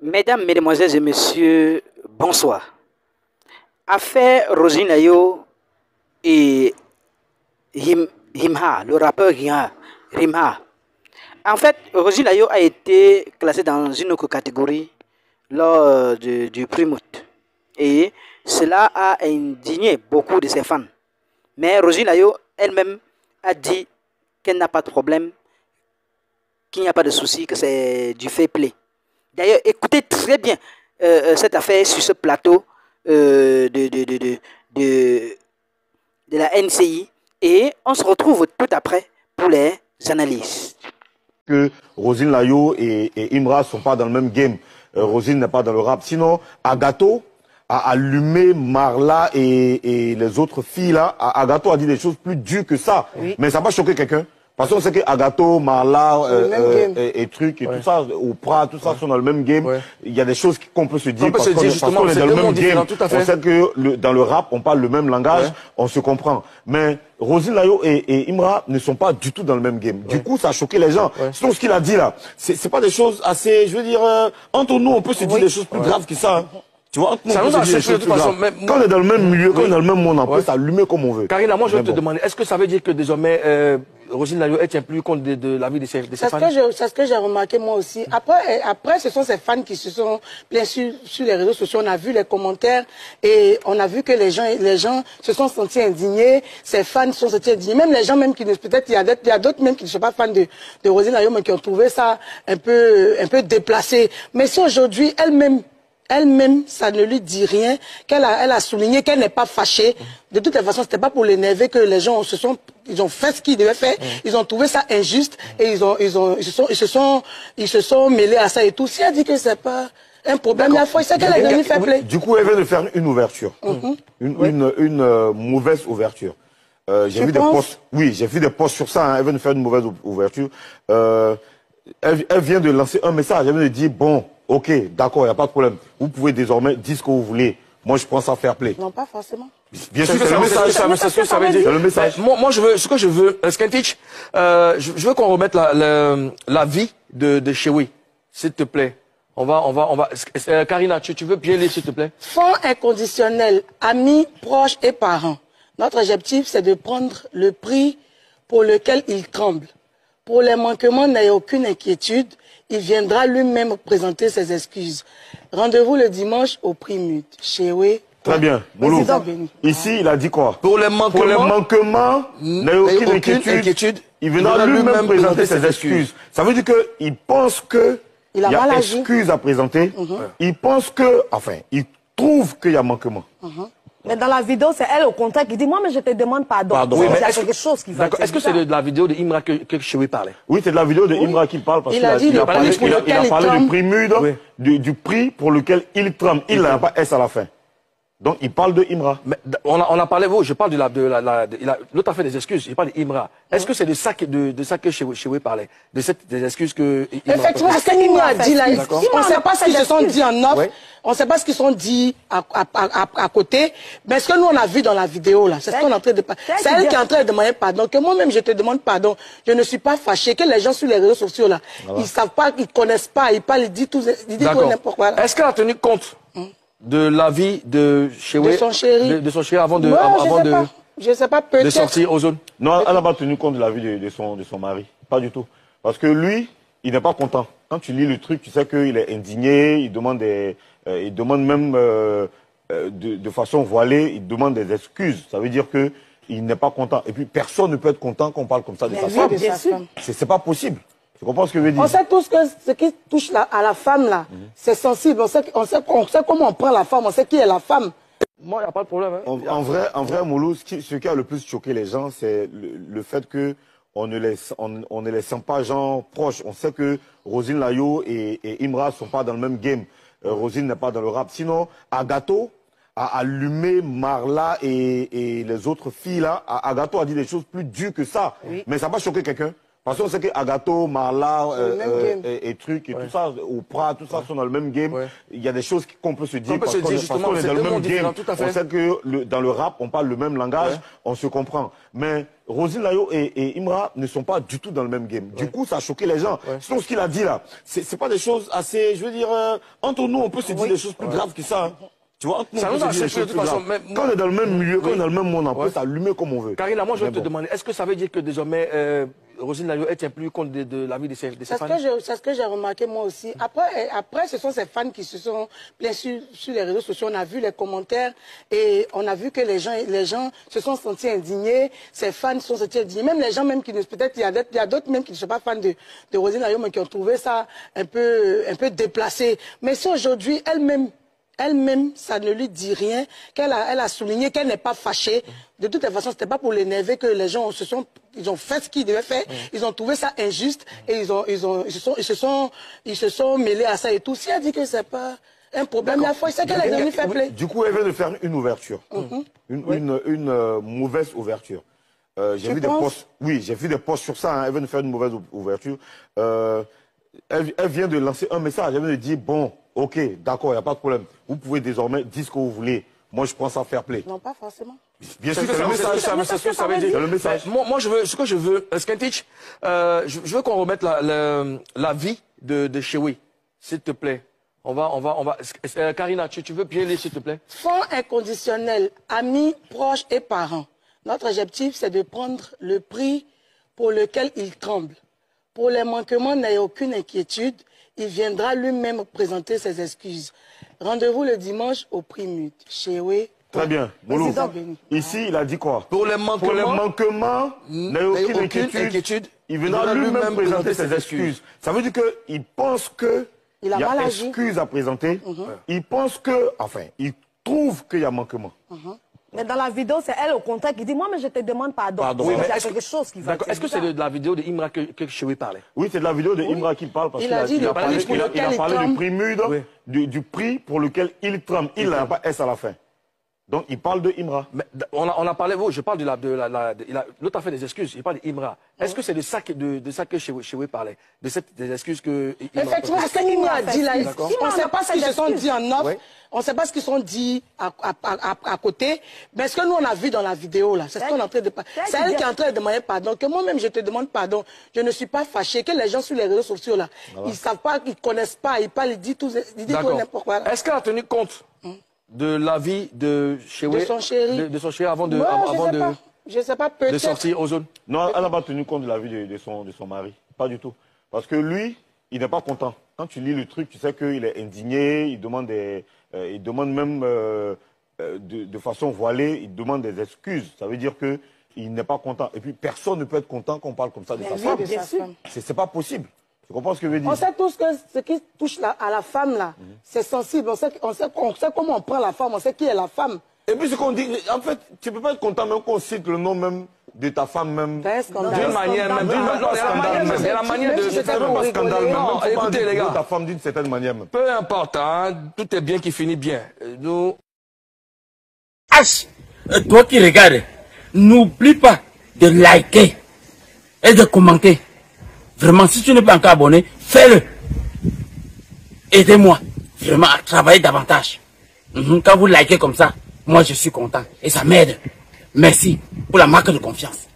Mesdames, Mesdemoiselles et Messieurs, bonsoir. Affaire Roselyne Ayo et Rimha, le rappeur Rimha. En fait, Roselyne Ayo a été classée dans une autre catégorie lors du prix Mout. Et cela a indigné beaucoup de ses fans. Mais Roselyne Ayo elle-même a dit qu'elle n'a pas de problème, qu'il n'y a pas de souci, que c'est du fair play. D'ailleurs, écoutez très bien cette affaire sur ce plateau de la NCI et on se retrouve tout après pour les analyses. Que Roselyne Ayo et Imra ne sont pas dans le même game. Roselyne n'est pas dans le rap. Sinon, Agato a allumé Marla et les autres filles là. Agato a dit des choses plus dures que ça. Oui. Mais ça n'a pas choqué quelqu'un. Parce qu'on sait que Agato, Marla et trucs et tout ça, Oprah, tout ça sont dans le même game. Ouais. Il y a des choses qu'on peut se dire parce qu'on est dans le même game. On sait que dans le rap, on parle le même langage, on se comprend. Mais Roselyne Ayo et Imra ne sont pas du tout dans le même game. Du coup, ça a choqué les gens. Sinon, ce qu'il a dit là, c'est pas des choses assez, je veux dire, entre nous, on peut se dire des choses plus graves que ça. Hein. Tu vois, ça nous a choqué de toute façon. Quand on est dans le même milieu, quand on est dans le même monde, on peut s'allumer comme on veut. Karina, moi je vais te demander, est-ce que ça veut dire que désormais Roselyne Ayo ne tient plus compte de la vie de ses fans? C'est ce que j'ai remarqué moi aussi. Après, ce sont ces fans qui se sont bien sûr sur les réseaux sociaux. On a vu les commentaires et on a vu que les gens se sont sentis indignés. Ces fans se sont sentis indignés. Même les gens même qui ne peut-être il y a d'autres même qui ne sont pas fans de Roselyne Ayo mais qui ont trouvé ça un peu déplacé. Mais si aujourd'hui elle-même, ça ne lui dit rien, elle a souligné qu'elle n'est pas fâchée. De toutes les façons, c'était pas pour l'énerver que les gens ils ont fait ce qu'ils devaient faire. Ils ont trouvé ça injuste et ils se sont mêlés à ça et tout. Si elle dit que c'est pas un problème, la fois, c'est qu'elle est devenue fair play. Du coup, elle vient de faire une ouverture. Une mauvaise ouverture. J'ai vu des posts. Oui, j'ai vu des posts sur ça. Hein. Elle vient de faire une mauvaise ouverture. Elle vient de lancer un message. Elle vient de dire, bon, ok, d'accord, il n'y a pas de problème. Vous pouvez désormais dire ce que vous voulez. Moi, je pense à fair play. Non, pas forcément. Bien sûr, c'est le message. C'est le message. Moi, ce que je veux, Skentich, je veux qu'on remette la vie de Chewy, s'il te plaît. On va. Karina, tu veux bien lire, s'il te plaît? Fonds inconditionnel, amis, proches et parents. Notre objectif, c'est de prendre le prix pour lequel il tremble. Pour les manquements, n'ayez aucune inquiétude. Il viendra lui-même présenter ses excuses. Rendez-vous le dimanche au prix Mut. Chewy. Très bien. Moulou. Ici, il a dit quoi? Pour les manquements, n'ayez aucune inquiétude. Il viendra lui-même présenter ses excuses. Ça veut dire qu'il pense que il y a excuse à présenter. Il pense que, enfin, il trouve qu'il y a manquement. Mais dans la vidéo, c'est elle au contraire qui dit, moi, mais je te demande pardon. Oui, mais il y a quelque chose qui va. Est-ce que c'est de la vidéo de Imra que Chewy parlait? Oui, c'est de la vidéo de Imra qui parle parce qu'il a parlé du prix Mud, du prix pour lequel il tremble. Il n'a pas S à la fin. Donc, il parle de Imra. Mais on a parlé, je parle l'autre a fait des excuses, il parle d'Imra. Est-ce que c'est de ça que Chewy parlait? Des excuses que Imra. Effectivement, c'est ce qu'Imra a dit là. On ne sait pas ce qu'ils se sont dit en off. On ne sait pas ce qu'ils se sont dit à côté. Mais ce que nous, on a vu dans la vidéo là, c'est ce qu'on est en train de parler. C'est elle qui est en train de demander pardon. Que moi-même, je te demande pardon. Je ne suis pas fâché. Que les gens sur les réseaux sociaux là, ils ne savent pas, ils ne connaissent pas, ils parlent, ils disent tout n'importe quoi. Est-ce qu'elle a tenu compte de l'avis de Chewy, de son chéri, avant de sortir aux zones? Non, elle n'a pas tenu compte de l'avis de son mari. Pas du tout. Parce que lui, il n'est pas content. Quand tu lis le truc, tu sais qu'il est indigné, il demande même de façon voilée, il demande des excuses. Ça veut dire qu'il n'est pas content. Et puis personne ne peut être content qu'on parle comme ça de sa femme. C'est pas possible. Tu comprends ce que je veux dire? On sait tous que ce qui touche à la femme, là, c'est sensible. On sait comment on prend la femme, on sait qui est la femme. Moi, il n'y a pas de problème. Hein. En vrai, Moulou, ce qui a le plus choqué les gens, c'est le fait que on ne les sent pas gens proches. On sait que Roselyne Ayo et Imra ne sont pas dans le même game. Roselyne n'est pas dans le rap. Sinon, Agato a allumé Marla et les autres filles là. Agato a dit des choses plus dures que ça. Oui. Mais ça n'a pas choqué quelqu'un. Parce qu'on sait que Agato, Marla et trucs et tout ça, ou Pra, tout ça sont dans le même game. Il y a des choses qu'on peut se dire parce qu'on est dans le même game. On sait que dans le rap, on parle le même langage, on se comprend. Mais Roselyne Layo et Imra ne sont pas du tout dans le même game. Du coup, ça a choqué les gens. Sinon, ce qu'il a dit là, c'est pas des choses assez, je veux dire, entre nous, on peut se dire des choses plus graves que ça. Hein. Tu vois, ça nous a choqué de toute façon. Quand on est dans le même milieu, quand on est dans le même monde, on peut s'allumer comme on veut. Karina, moi je vais te demander, est-ce que ça veut dire que désormais Roselyne Layo tient plus compte de la vie de ses fans? C'est ce que j'ai remarqué moi aussi. Après, ce sont ces fans qui se sont plaints sur les réseaux sociaux. On a vu les commentaires et on a vu que les gens se sont sentis indignés. Ces fans se sont sentis indignés. Même les gens même qui ne, peut-être il y a d'autres même qui ne sont pas fans de Roselyne Layo, mais qui ont trouvé ça un peu déplacé. Mais si aujourd'hui elle-même, ça ne lui dit rien, elle a souligné qu'elle n'est pas fâchée. De toute façon, c'était pas pour l'énerver que les gens ils ont fait ce qu'ils devaient faire. Ils ont trouvé ça injuste et ils se sont mêlés à ça et tout. Si elle dit que c'est pas un problème, la fois, c'est qu'elle a donné fair play. Du coup, elle vient de faire une ouverture. Une mauvaise ouverture. J'ai vu des posts. Oui, j'ai vu des posts sur ça. Hein. Elle vient de faire une mauvaise ouverture. Elle vient de lancer un message. Elle vient de dire, bon, ok, d'accord, il n'y a pas de problème. Vous pouvez désormais dire ce que vous voulez. Moi, je prends ça fair play. Non, pas forcément. Bien sûr, c'est le message. C'est le message. Moi, ce que je veux, Skentich, je veux qu'on remette la vie de Chewi, s'il te plaît. On va. Karina, tu veux bien lire, s'il te plaît? Fonds inconditionnel, amis, proches et parents. Notre objectif, c'est de prendre le prix pour lequel il tremble. Pour les manquements, n'ayez aucune inquiétude. Il viendra lui-même présenter ses excuses. Rendez-vous le dimanche au prix Mut. Chewi. Très bien. Moulou, ici, il a dit quoi? Pour les manquements, n'ayez aucune inquiétude. Il viendra lui-même présenter ses excuses. Ça veut dire qu'il pense que il y a excuse à présenter. Il pense que, enfin, il trouve qu'il y a manquement. Mais dans la vidéo, c'est elle au contraire qui dit, moi, mais je te demande pardon. Oui, mais il y a quelque chose qui va. Est-ce que c'est de la vidéo de Imra que Chewi parlait? Oui, c'est de la vidéo de Imra qui parle parce qu'il a parlé du prix Mud, du prix pour lequel il tremble. Il n'a pas S à la fin. Donc, il parle de Imra. Mais on a parlé, je parle l'autre a fait des excuses, il parle d'Imra. Est-ce que c'est de ça que Chewi parlait? Des excuses que Imra... Effectivement, ce qu'Imra a dit là, on ne sait pas ce qu'ils se sont dit en off, on ne sait pas ce qu'ils se sont dit à côté, mais ce que nous on a vu dans la vidéo là, c'est ce qu'on est en train de... C'est elle qui est en train de demander pardon, que moi-même je te demande pardon, je ne suis pas fâché, que les gens sur les réseaux sociaux là, ils ne savent pas, ils ne connaissent pas, ils parlent, ils disent tout n'importe quoi. Est-ce qu'elle a tenu compte de la vie de Chewi, de son chéri avant de sortir aux zones? Non, elle n'a pas tenu compte de la vie de son mari. Pas du tout. Parce que lui, il n'est pas content. Quand tu lis le truc, tu sais qu'il est indigné, il demande même de façon voilée, il demande des excuses. Ça veut dire qu'il n'est pas content. Et puis personne ne peut être content qu'on parle comme ça de sa femme. C'est pas possible. Tu comprends ce que je veux dire? On sait tous que ce qui touche à la femme, là, c'est sensible. On sait comment on prend la femme, on sait qui est la femme. Et puis ce qu'on dit, en fait, tu ne peux pas être content même qu'on cite le nom même de ta femme même. D'une manière même. C'est la manière de... C'est pas scandale même. Non, écoutez les gars. Ta femme d'une certaine manière même. Peu importe, hein, tout est bien qui finit bien. Nous... H, toi qui regardes, n'oublie pas de liker et de commenter. Vraiment, si tu n'es pas encore abonné, fais-le. Aidez-moi vraiment à travailler davantage. Quand vous likez comme ça, moi je suis content et ça m'aide. Merci pour la marque de confiance.